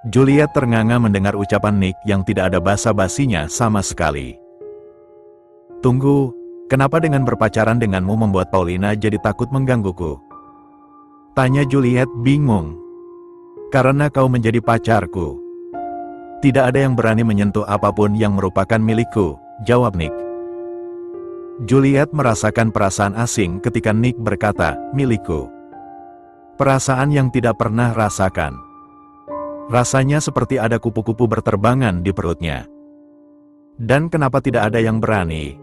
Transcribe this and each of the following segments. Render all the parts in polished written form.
Juliet ternganga mendengar ucapan Nick yang tidak ada basa-basinya sama sekali. Tunggu, kenapa dengan berpacaran denganmu membuat Paulina jadi takut menggangguku? Tanya Juliet bingung. Karena kau menjadi pacarku. Tidak ada yang berani menyentuh apapun yang merupakan milikku, jawab Nick. Juliet merasakan perasaan asing ketika Nick berkata, milikku. Perasaan yang tidak pernah rasakan. Rasanya seperti ada kupu-kupu berterbangan di perutnya. Dan kenapa tidak ada yang berani?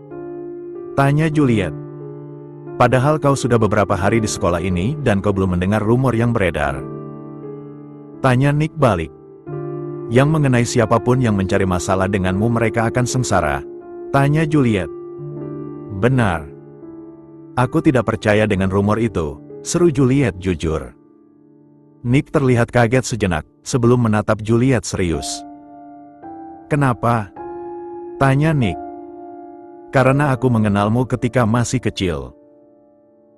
Tanya Juliet. Padahal kau sudah beberapa hari di sekolah ini dan kau belum mendengar rumor yang beredar. Tanya Nick balik. Yang mengenai siapapun yang mencari masalah denganmu mereka akan sengsara. Tanya Juliet. Benar. Aku tidak percaya dengan rumor itu, seru Juliet jujur. Nick terlihat kaget sejenak, sebelum menatap Juliet serius. Kenapa? Tanya Nick. Karena aku mengenalmu ketika masih kecil.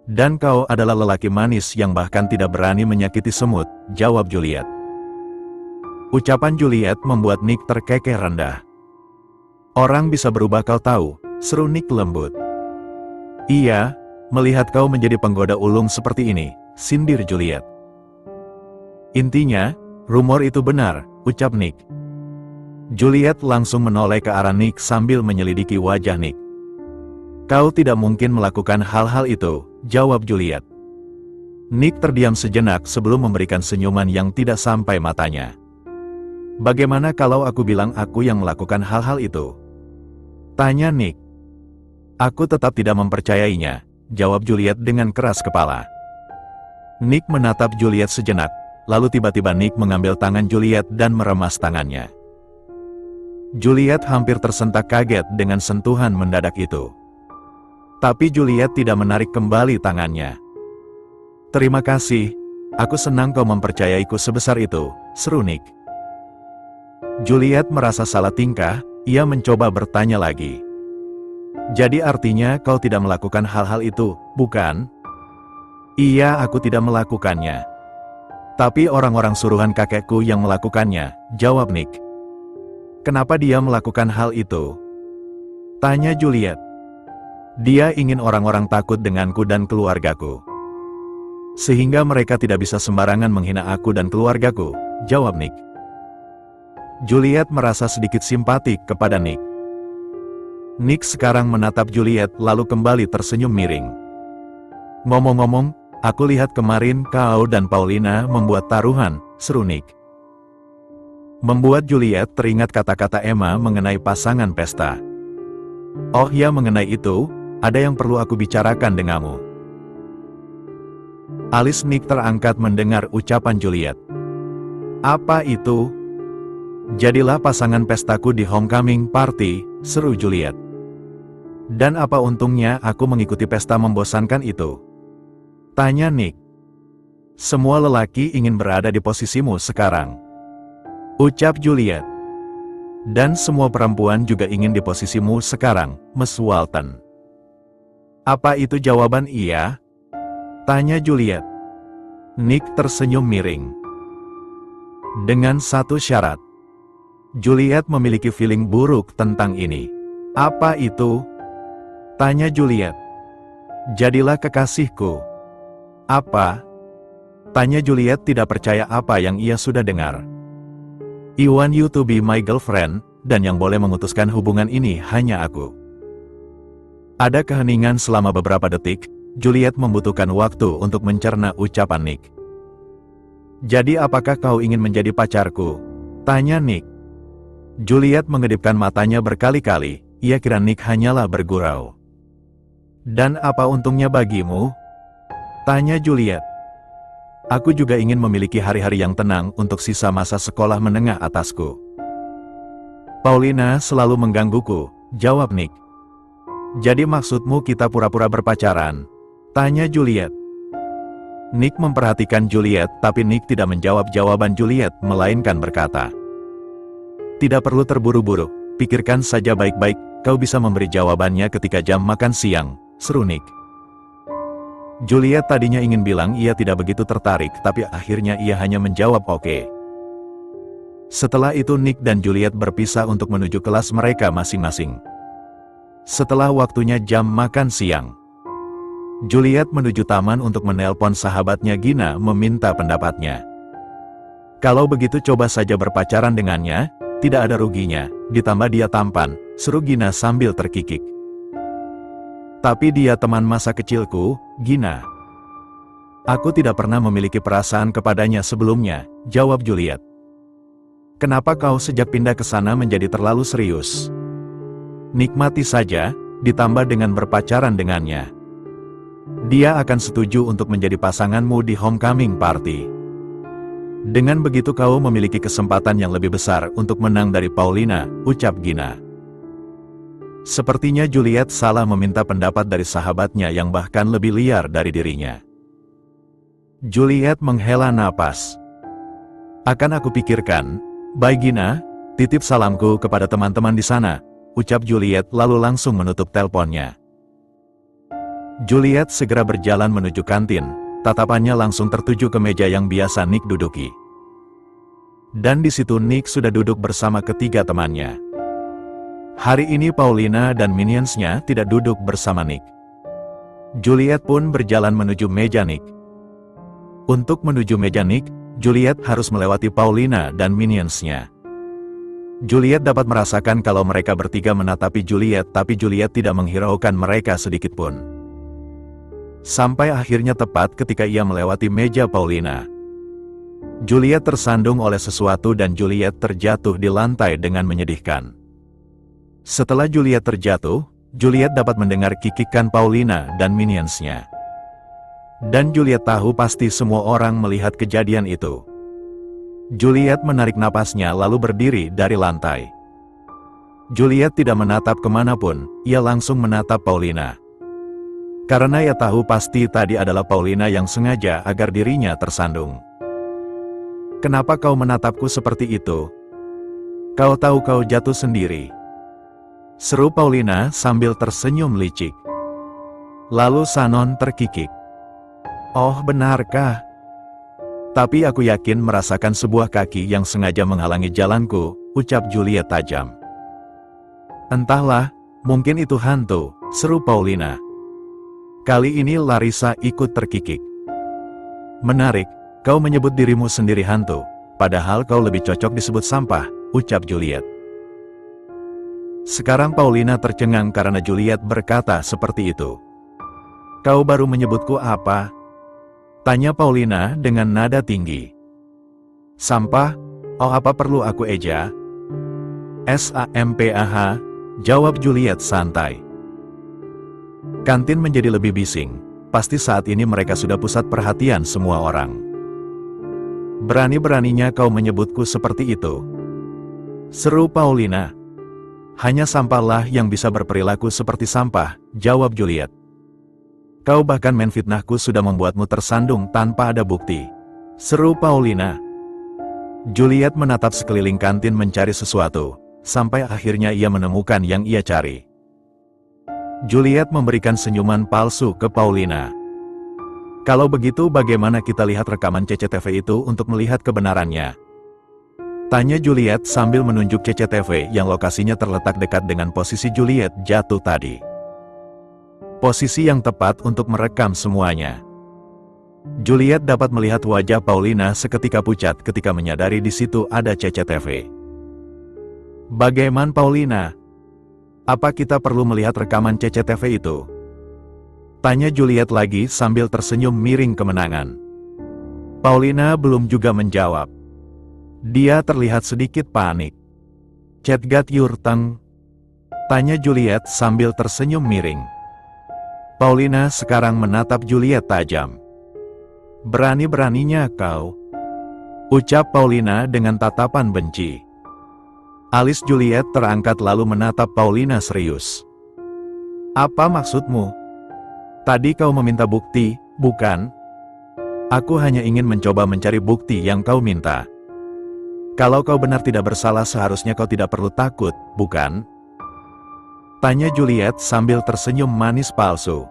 Dan kau adalah lelaki manis yang bahkan tidak berani menyakiti semut, jawab Juliet. Ucapan Juliet membuat Nick terkekeh rendah. Orang bisa berubah kau tahu, seru Nick lembut. Iya, melihat kau menjadi penggoda ulung seperti ini, sindir Juliet. Intinya, rumor itu benar, ucap Nick. Juliet langsung menoleh ke arah Nick sambil menyelidiki wajah Nick. Kau tidak mungkin melakukan hal-hal itu, jawab Juliet. Nick terdiam sejenak sebelum memberikan senyuman yang tidak sampai matanya. Bagaimana kalau aku bilang aku yang melakukan hal-hal itu? Tanya Nick. Aku tetap tidak mempercayainya, jawab Juliet dengan keras kepala. Nick menatap Juliet sejenak, lalu tiba-tiba Nick mengambil tangan Juliet dan meremas tangannya. Juliet hampir tersentak kaget dengan sentuhan mendadak itu. Tapi Juliet tidak menarik kembali tangannya. Terima kasih, aku senang kau mempercayaiku sebesar itu, seru Nick. Juliet merasa salah tingkah, ia mencoba bertanya lagi. Jadi artinya kau tidak melakukan hal-hal itu, bukan? Iya, aku tidak melakukannya. Tapi orang-orang suruhan kakekku yang melakukannya, jawab Nick. Kenapa dia melakukan hal itu? Tanya Juliet. Dia ingin orang-orang takut denganku dan keluargaku. Sehingga mereka tidak bisa sembarangan menghina aku dan keluargaku, jawab Nick. Juliet merasa sedikit simpatik kepada Nick. Nick sekarang menatap Juliet lalu kembali tersenyum miring. Ngomong-ngomong, aku lihat kemarin kau dan Paulina membuat taruhan, seru Nick. Membuat Juliet teringat kata-kata Emma mengenai pasangan pesta. Oh ya, mengenai itu, ada yang perlu aku bicarakan denganmu. Alis Nick terangkat mendengar ucapan Juliet. Apa itu? Jadilah pasangan pestaku di homecoming party, seru Juliet. Dan apa untungnya aku mengikuti pesta membosankan itu? Tanya Nick. Semua lelaki ingin berada di posisimu sekarang, ucap Juliet. Dan semua perempuan juga ingin di posisimu sekarang, Miss Walton. Apa itu jawaban iya? Tanya Juliet. Nick tersenyum miring. Dengan satu syarat. Juliet memiliki feeling buruk tentang ini. Apa itu? Tanya Juliet. Jadilah kekasihku. Apa? Tanya Juliet tidak percaya apa yang ia sudah dengar. I want you to be my girlfriend, dan yang boleh memutuskan hubungan ini hanya aku. Ada keheningan selama beberapa detik, Juliet membutuhkan waktu untuk mencerna ucapan Nick. Jadi apakah kau ingin menjadi pacarku? Tanya Nick. Juliet mengedipkan matanya berkali-kali, ia kira Nick hanyalah bergurau. Dan apa untungnya bagimu? Tanya Juliet. Aku juga ingin memiliki hari-hari yang tenang untuk sisa masa sekolah menengah atasku. Paulina selalu menggangguku, jawab Nick. Jadi maksudmu kita pura-pura berpacaran? Tanya Juliet. Nick memperhatikan Juliet, tapi Nick tidak menjawab jawaban Juliet, melainkan berkata, tidak perlu terburu-buru, pikirkan saja baik-baik, kau bisa memberi jawabannya ketika jam makan siang, seru Nick. Juliet tadinya ingin bilang ia tidak begitu tertarik, tapi akhirnya ia hanya menjawab oke. Setelah itu Nick dan Juliet berpisah untuk menuju kelas mereka masing-masing. Setelah waktunya jam makan siang, Juliet menuju taman untuk menelpon sahabatnya Gina meminta pendapatnya. Kalau begitu coba saja berpacaran dengannya, tidak ada ruginya, ditambah dia tampan, seru Gina sambil terkikik. Tapi dia teman masa kecilku, Gina. Aku tidak pernah memiliki perasaan kepadanya sebelumnya, jawab Juliet. Kenapa kau sejak pindah ke sana menjadi terlalu serius? Nikmati saja, ditambah dengan berpacaran dengannya. Dia akan setuju untuk menjadi pasanganmu di homecoming party. Dengan begitu kau memiliki kesempatan yang lebih besar untuk menang dari Paulina, ucap Gina. Sepertinya Juliet salah meminta pendapat dari sahabatnya yang bahkan lebih liar dari dirinya. Juliet menghela napas. Akan aku pikirkan. Bye Gina, titip salamku kepada teman-teman di sana, ucap Juliet lalu langsung menutup teleponnya. Juliet segera berjalan menuju kantin, tatapannya langsung tertuju ke meja yang biasa Nick duduki. Dan di situ Nick sudah duduk bersama ketiga temannya. Hari ini Paulina dan minionsnya tidak duduk bersama Nick. Juliet pun berjalan menuju meja Nick. Untuk menuju meja Nick, Juliet harus melewati Paulina dan minionsnya. Juliet dapat merasakan kalau mereka bertiga menatapi Juliet, tapi Juliet tidak menghiraukan mereka sedikitpun. Sampai akhirnya tepat ketika ia melewati meja Paulina. Juliet tersandung oleh sesuatu dan Juliet terjatuh di lantai dengan menyedihkan. Setelah Juliet terjatuh, Juliet dapat mendengar kikikan Paulina dan minionsnya. Dan Juliet tahu pasti semua orang melihat kejadian itu. Juliet menarik napasnya lalu berdiri dari lantai. Juliet tidak menatap kemanapun, ia langsung menatap Paulina. Karena ia tahu pasti tadi adalah Paulina yang sengaja agar dirinya tersandung. Kenapa kau menatapku seperti itu? Kau tahu kau jatuh sendiri. Seru Paulina sambil tersenyum licik. Lalu Shannon terkikik. Oh benarkah? Tapi aku yakin merasakan sebuah kaki yang sengaja menghalangi jalanku, ucap Juliet tajam. Entahlah, mungkin itu hantu, seru Paulina. Kali ini Larissa ikut terkikik. Menarik, kau menyebut dirimu sendiri hantu, padahal kau lebih cocok disebut sampah, ucap Juliet. Sekarang Paulina tercengang karena Juliet berkata seperti itu. Kau baru menyebutku apa? Tanya Paulina dengan nada tinggi. Sampah? Oh apa perlu aku eja? SAMPAH, jawab Juliet santai. Kantin menjadi lebih bising, pasti saat ini mereka sudah pusat perhatian semua orang. Berani-beraninya kau menyebutku seperti itu. Seru Paulina. Hanya sampahlah yang bisa berperilaku seperti sampah, jawab Juliet. Kau bahkan menfitnahku sudah membuatmu tersandung tanpa ada bukti. Seru Paulina. Juliet menatap sekeliling kantin mencari sesuatu, sampai akhirnya ia menemukan yang ia cari. Juliet memberikan senyuman palsu ke Paulina. Kalau begitu bagaimana kita lihat rekaman CCTV itu untuk melihat kebenarannya? Tanya Juliet sambil menunjuk CCTV yang lokasinya terletak dekat dengan posisi Juliet jatuh tadi. Posisi yang tepat untuk merekam semuanya. Juliet dapat melihat wajah Paulina seketika pucat ketika menyadari di situ ada CCTV. Bagaimana Paulina? Apa kita perlu melihat rekaman CCTV itu? Tanya Juliet lagi sambil tersenyum miring kemenangan. Paulina belum juga menjawab. Dia terlihat sedikit panik. Chat got your tongue? Tanya Juliet sambil tersenyum miring. Paulina sekarang menatap Juliet tajam. Berani-beraninya kau, ucap Paulina dengan tatapan benci. Alis Juliet terangkat lalu menatap Paulina serius. Apa maksudmu? Tadi kau meminta bukti, bukan? Aku hanya ingin mencoba mencari bukti yang kau minta. Kalau kau benar tidak bersalah seharusnya kau tidak perlu takut, bukan? Tanya Juliet sambil tersenyum manis palsu.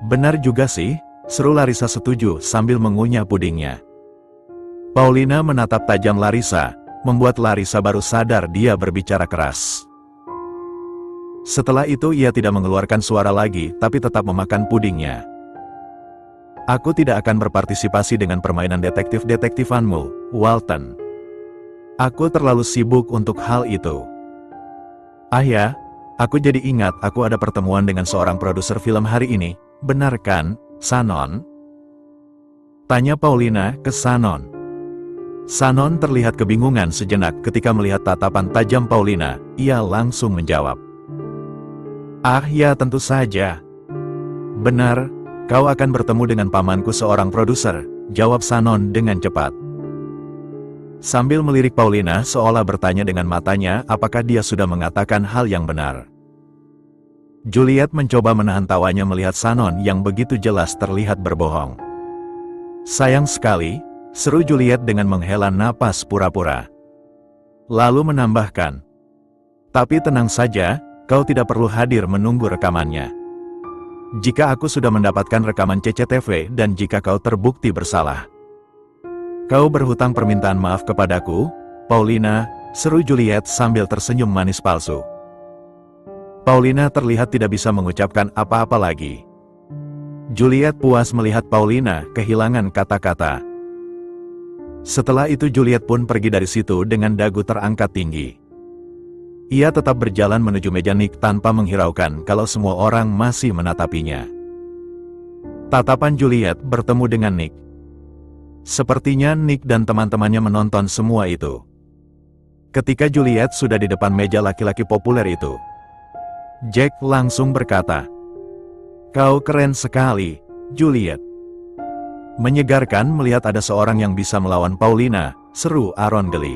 Benar juga sih, seru Larissa setuju sambil mengunyah pudingnya. Paulina menatap tajam Larissa, membuat Larissa baru sadar dia berbicara keras. Setelah itu ia tidak mengeluarkan suara lagi, tapi tetap memakan pudingnya. Aku tidak akan berpartisipasi dengan permainan detektif-detektifanmu, Walton. Aku terlalu sibuk untuk hal itu. Ah ya, aku jadi ingat aku ada pertemuan dengan seorang produser film hari ini, benar kan, Shannon? Tanya Paulina ke Shannon. Shannon terlihat kebingungan sejenak ketika melihat tatapan tajam Paulina, ia langsung menjawab. Ah ya, tentu saja. Benar, kau akan bertemu dengan pamanku seorang produser, jawab Shannon dengan cepat. Sambil melirik Paulina seolah bertanya dengan matanya apakah dia sudah mengatakan hal yang benar. Juliet mencoba menahan tawanya melihat Shannon yang begitu jelas terlihat berbohong. Sayang sekali, seru Juliet dengan menghela napas pura-pura. Lalu menambahkan, tapi tenang saja, kau tidak perlu hadir menunggu rekamannya. Jika aku sudah mendapatkan rekaman CCTV dan jika kau terbukti bersalah, kau berhutang permintaan maaf kepadaku, Paulina, seru Juliet sambil tersenyum manis palsu. Paulina terlihat tidak bisa mengucapkan apa-apa lagi. Juliet puas melihat Paulina kehilangan kata-kata. Setelah itu Juliet pun pergi dari situ dengan dagu terangkat tinggi. Ia tetap berjalan menuju meja Nick tanpa menghiraukan kalau semua orang masih menatapinya. Tatapan Juliet bertemu dengan Nick. Sepertinya Nick dan teman-temannya menonton semua itu. Ketika Juliet sudah di depan meja laki-laki populer itu, Jack langsung berkata, "Kau keren sekali, Juliet." Menyegarkan melihat ada seorang yang bisa melawan Paulina, seru Aaron geli.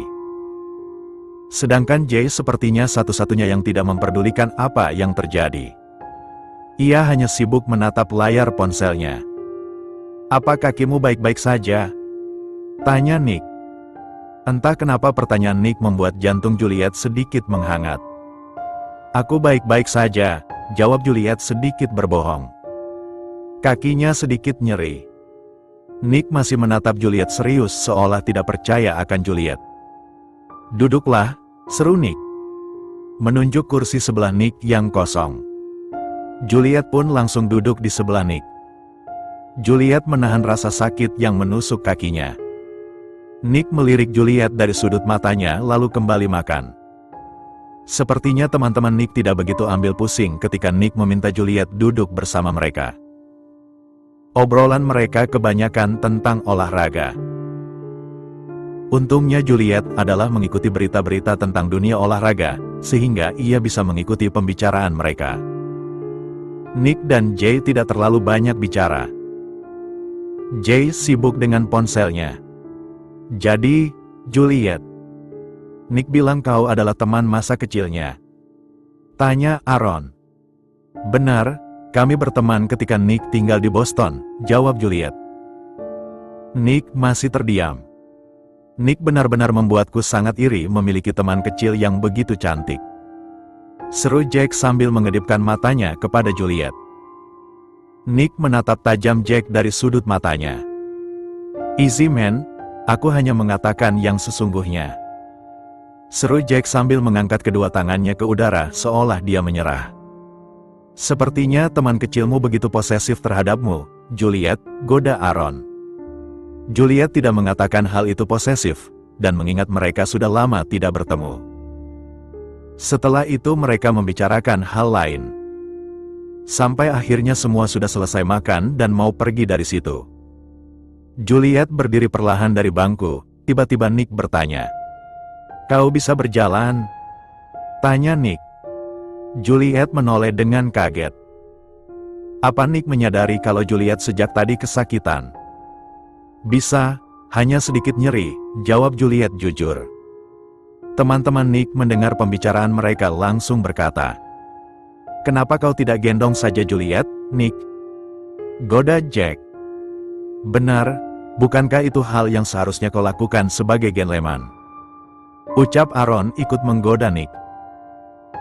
Sedangkan Jay sepertinya satu-satunya yang tidak memperdulikan apa yang terjadi. Ia hanya sibuk menatap layar ponselnya. "Apa kakimu baik-baik saja?" tanya Nick. Entah kenapa pertanyaan Nick membuat jantung Juliet sedikit menghangat. "Aku baik-baik saja," jawab Juliet sedikit berbohong. Kakinya sedikit nyeri. Nick masih menatap Juliet serius seolah tidak percaya akan Juliet. "Duduklah," seru Nick. Menunjuk kursi sebelah Nick yang kosong. Juliet pun langsung duduk di sebelah Nick. Juliet menahan rasa sakit yang menusuk kakinya. Nick melirik Juliet dari sudut matanya lalu kembali makan. Sepertinya teman-teman Nick tidak begitu ambil pusing ketika Nick meminta Juliet duduk bersama mereka. Obrolan mereka kebanyakan tentang olahraga. Untungnya Juliet adalah mengikuti berita-berita tentang dunia olahraga, sehingga ia bisa mengikuti pembicaraan mereka. Nick dan Jay tidak terlalu banyak bicara. Jay sibuk dengan ponselnya. "Jadi, Juliet, Nick bilang kau adalah teman masa kecilnya?" tanya Aaron. "Benar, kami berteman ketika Nick tinggal di Boston," jawab Juliet. Nick masih terdiam. "Nick benar-benar membuatku sangat iri memiliki teman kecil yang begitu cantik," seru Jack sambil mengedipkan matanya kepada Juliet. Nick menatap tajam Jack dari sudut matanya. "Easy man, aku hanya mengatakan yang sesungguhnya," seru Jack sambil mengangkat kedua tangannya ke udara seolah dia menyerah. "Sepertinya teman kecilmu begitu posesif terhadapmu, Juliet," goda Aaron. Juliet tidak mengatakan hal itu posesif, dan mengingat mereka sudah lama tidak bertemu. Setelah itu mereka membicarakan hal lain. Sampai akhirnya semua sudah selesai makan dan mau pergi dari situ. Juliet berdiri perlahan dari bangku, tiba-tiba Nick bertanya, "Kau bisa berjalan?" tanya Nick. Juliet menoleh dengan kaget. Apa Nick menyadari kalau Juliet sejak tadi kesakitan? "Bisa, hanya sedikit nyeri," jawab Juliet jujur. Teman-teman Nick mendengar pembicaraan mereka langsung berkata, "Kenapa kau tidak gendong saja Juliet, Nick?" goda Jack. "Benar, bukankah itu hal yang seharusnya kau lakukan sebagai gentleman?" ucap Aaron ikut menggoda Nick.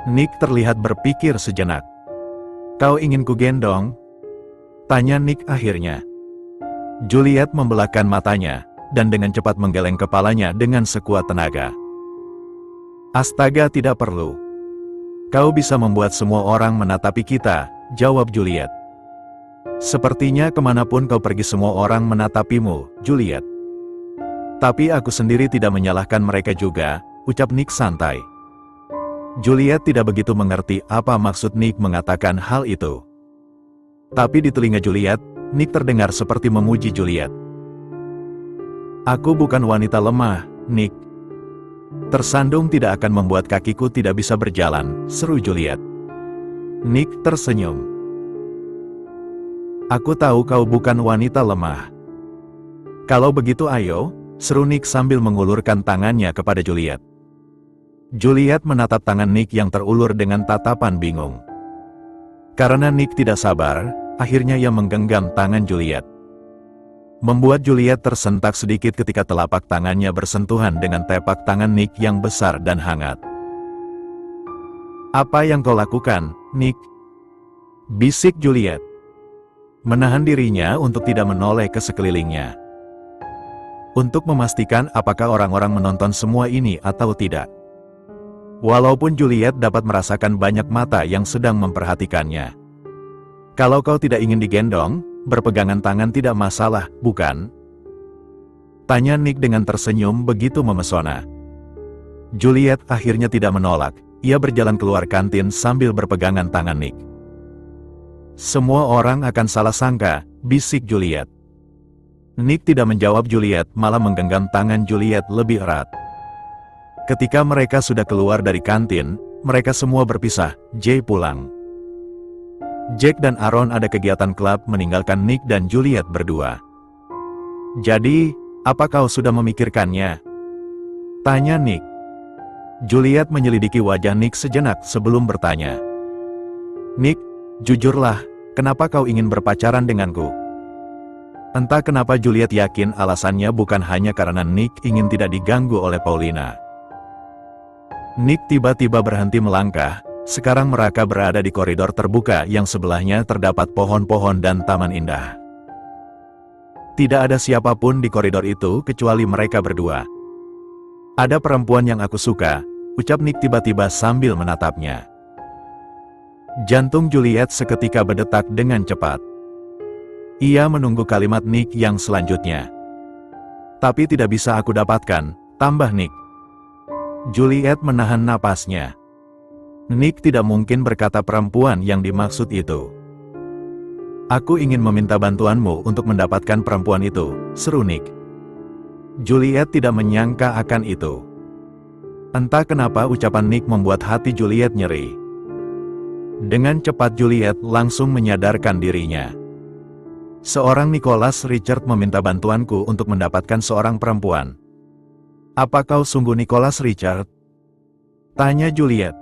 Nick terlihat berpikir sejenak. "Kau ingin ku gendong?" tanya Nick akhirnya. Juliet membelahkan matanya, dan dengan cepat menggeleng kepalanya dengan sekuat tenaga. Astaga, tidak perlu. Kau bisa membuat semua orang menatapi kita, jawab Juliet. Sepertinya kemanapun kau pergi semua orang menatapimu, Juliet. Tapi aku sendiri tidak menyalahkan mereka juga, ucap Nick santai. Juliet tidak begitu mengerti apa maksud Nick mengatakan hal itu. Tapi di telinga Juliet, Nick terdengar seperti memuji Juliet. Aku bukan wanita lemah, Nick. Tersandung tidak akan membuat kakiku tidak bisa berjalan, seru Juliet. Nick tersenyum. Aku tahu kau bukan wanita lemah. Kalau begitu ayo, seru Nick sambil mengulurkan tangannya kepada Juliet. Juliet menatap tangan Nick yang terulur dengan tatapan bingung. Karena Nick tidak sabar, akhirnya ia menggenggam tangan Juliet. Membuat Juliet tersentak sedikit ketika telapak tangannya bersentuhan dengan tepak tangan Nick yang besar dan hangat. Apa yang kau lakukan, Nick? Bisik Juliet. Menahan dirinya untuk tidak menoleh ke sekelilingnya. Untuk memastikan apakah orang-orang menonton semua ini atau tidak. Walaupun Juliet dapat merasakan banyak mata yang sedang memperhatikannya. Kalau kau tidak ingin digendong, berpegangan tangan tidak masalah, bukan? Tanya Nick dengan tersenyum begitu memesona. Juliet akhirnya tidak menolak, ia berjalan keluar kantin sambil berpegangan tangan Nick. Semua orang akan salah sangka, bisik Juliet. Nick tidak menjawab Juliet, malah menggenggam tangan Juliet lebih erat. Ketika mereka sudah keluar dari kantin, mereka semua berpisah, Jay pulang. Jack dan Aaron ada kegiatan klub meninggalkan Nick dan Juliet berdua. Jadi, apa kau sudah memikirkannya? Tanya Nick. Juliet menyelidiki wajah Nick sejenak sebelum bertanya. Nick, jujurlah, kenapa kau ingin berpacaran denganku? Entah kenapa Juliet yakin alasannya bukan hanya karena Nick ingin tidak diganggu oleh Paulina. Nick tiba-tiba berhenti melangkah. Sekarang mereka berada di koridor terbuka yang sebelahnya terdapat pohon-pohon dan taman indah. Tidak ada siapapun di koridor itu kecuali mereka berdua. Ada perempuan yang aku suka, ucap Nick tiba-tiba sambil menatapnya. Jantung Juliet seketika berdetak dengan cepat. Ia menunggu kalimat Nick yang selanjutnya. Tapi tidak bisa aku dapatkan, tambah Nick. Juliet menahan napasnya. Nick tidak mungkin berkata perempuan yang dimaksud itu. Aku ingin meminta bantuanmu untuk mendapatkan perempuan itu, seru Nick. Juliet tidak menyangka akan itu. Entah kenapa ucapan Nick membuat hati Juliet nyeri. Dengan cepat Juliet langsung menyadarkan dirinya. Seorang Nicholas Richard meminta bantuanku untuk mendapatkan seorang perempuan. Apa kau sungguh Nicholas Richard? Tanya Juliet.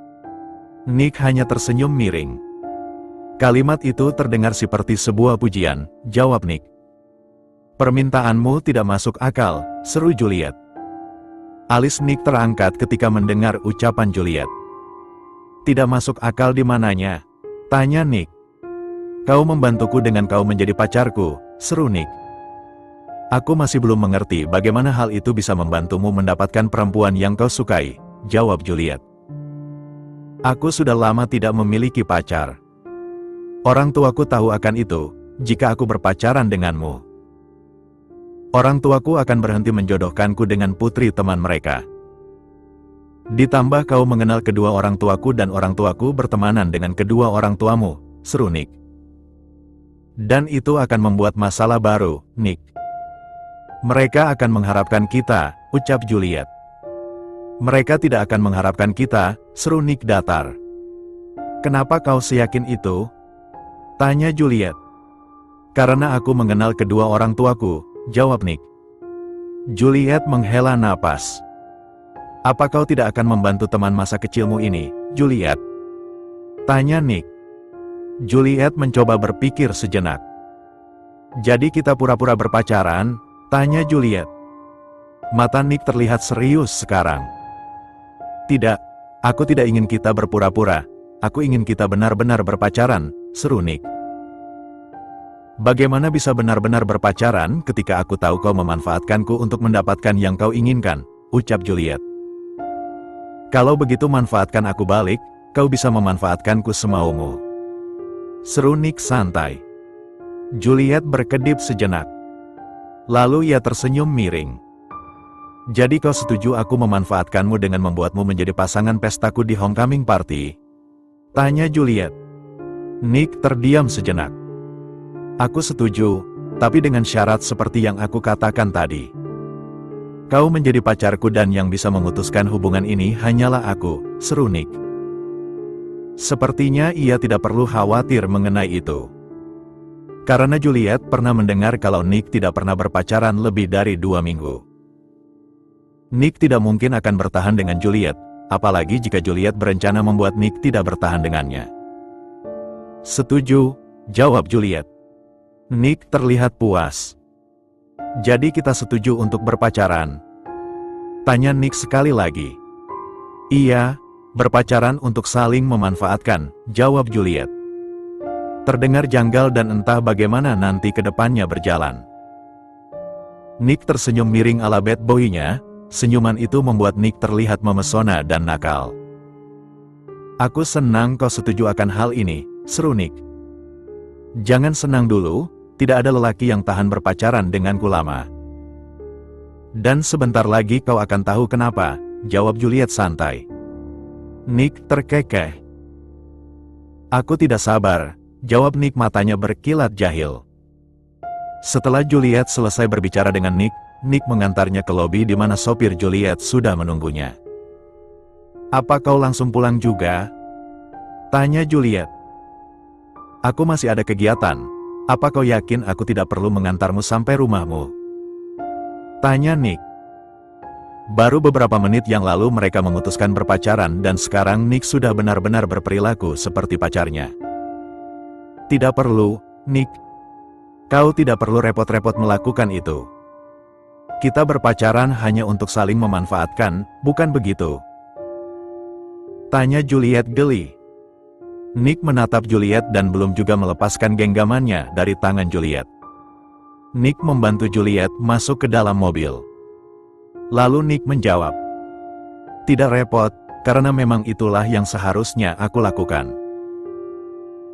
Nick hanya tersenyum miring. Kalimat itu terdengar seperti sebuah pujian, jawab Nick. Permintaanmu tidak masuk akal, seru Juliet. Alis Nick terangkat ketika mendengar ucapan Juliet. Tidak masuk akal di mananya? Tanya Nick. Kau membantuku dengan kau menjadi pacarku, seru Nick. Aku masih belum mengerti bagaimana hal itu bisa membantumu mendapatkan perempuan yang kau sukai, jawab Juliet. Aku sudah lama tidak memiliki pacar. Orang tuaku tahu akan itu, jika aku berpacaran denganmu. Orang tuaku akan berhenti menjodohkanku dengan putri teman mereka. Ditambah kau mengenal kedua orang tuaku dan orang tuaku bertemanan dengan kedua orang tuamu, seru Nick. Dan itu akan membuat masalah baru, Nick. Mereka akan mengharapkan kita, ucap Juliet. Mereka tidak akan mengharapkan kita, seru Nick datar. Kenapa kau seyakin itu? Tanya Juliet. Karena aku mengenal kedua orang tuaku, jawab Nick. Juliet menghela napas. Apa kau tidak akan membantu teman masa kecilmu ini, Juliet? Tanya Nick. Juliet mencoba berpikir sejenak. Jadi kita pura-pura berpacaran? Tanya Juliet. Mata Nick terlihat serius sekarang. Tidak, aku tidak ingin kita berpura-pura. Aku ingin kita benar-benar berpacaran, seru Nick. Bagaimana bisa benar-benar berpacaran ketika aku tahu kau memanfaatkanku untuk mendapatkan yang kau inginkan, ucap Juliet. Kalau begitu manfaatkan aku balik, kau bisa memanfaatkanku semaumu. Seru Nick santai. Juliet berkedip sejenak. Lalu ia tersenyum miring. Jadi kau setuju aku memanfaatkanmu dengan membuatmu menjadi pasangan pestaku di homecoming party? Tanya Juliet. Nick terdiam sejenak. Aku setuju, tapi dengan syarat seperti yang aku katakan tadi. Kau menjadi pacarku dan yang bisa memutuskan hubungan ini hanyalah aku, seru Nick. Sepertinya ia tidak perlu khawatir mengenai itu. Karena Juliet pernah mendengar kalau Nick tidak pernah berpacaran lebih dari 2 minggu. Nick tidak mungkin akan bertahan dengan Juliet, apalagi jika Juliet berencana membuat Nick tidak bertahan dengannya. Setuju, jawab Juliet. Nick terlihat puas. Jadi kita setuju untuk berpacaran? Tanya Nick sekali lagi. Iya, berpacaran untuk saling memanfaatkan, jawab Juliet. Terdengar janggal dan entah bagaimana nanti ke depannya berjalan. Nick tersenyum miring ala bad boy-nya, senyuman itu membuat Nick terlihat memesona dan nakal. Aku senang kau setuju akan hal ini, seru Nick. Jangan senang dulu, tidak ada lelaki yang tahan berpacaran denganku lama. Dan sebentar lagi kau akan tahu kenapa, jawab Juliet santai. Nick terkekeh. Aku tidak sabar, jawab Nick matanya berkilat jahil. Setelah Juliet selesai berbicara dengan Nick, Nick mengantarnya ke lobi di mana sopir Juliet sudah menunggunya. Apa kau langsung pulang juga? Tanya Juliet. Aku masih ada kegiatan. Apa kau yakin aku tidak perlu mengantarmu sampai rumahmu? Tanya Nick. Baru beberapa menit yang lalu mereka memutuskan berpacaran dan sekarang Nick sudah benar-benar berperilaku seperti pacarnya. Tidak perlu, Nick. Kau tidak perlu repot-repot melakukan itu. Kita berpacaran hanya untuk saling memanfaatkan, bukan begitu? Tanya Juliet geli. Nick menatap Juliet dan belum juga melepaskan genggamannya dari tangan Juliet. Nick membantu Juliet masuk ke dalam mobil. Lalu Nick menjawab. Tidak repot, karena memang itulah yang seharusnya aku lakukan.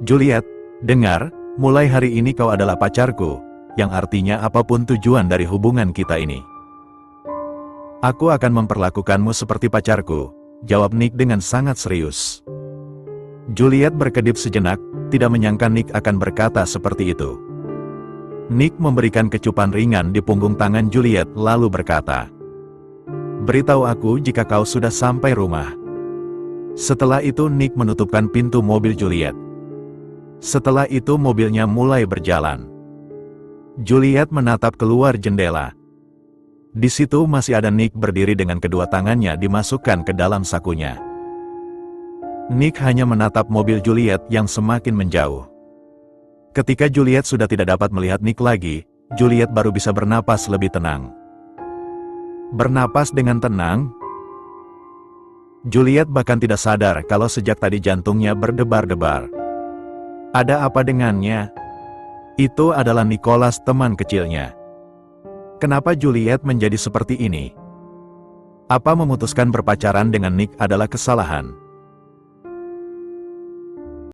Juliet, dengar, mulai hari ini kau adalah pacarku, yang artinya apapun tujuan dari hubungan kita ini. Aku akan memperlakukanmu seperti pacarku, jawab Nick dengan sangat serius. Juliet berkedip sejenak, tidak menyangka Nick akan berkata seperti itu. Nick memberikan kecupan ringan di punggung tangan Juliet lalu berkata, beritahu aku jika kau sudah sampai rumah. Setelah itu Nick menutupkan pintu mobil Juliet. Setelah itu mobilnya mulai berjalan. Juliet menatap keluar jendela. Di situ masih ada Nick berdiri dengan kedua tangannya dimasukkan ke dalam sakunya. Nick hanya menatap mobil Juliet yang semakin menjauh. Ketika Juliet sudah tidak dapat melihat Nick lagi, Juliet baru bisa bernapas lebih tenang. Bernapas dengan tenang? Juliet bahkan tidak sadar kalau sejak tadi jantungnya berdebar-debar. Ada apa dengannya? Itu adalah Nicholas, teman kecilnya. Kenapa Juliet menjadi seperti ini? Apa memutuskan berpacaran dengan Nick adalah kesalahan?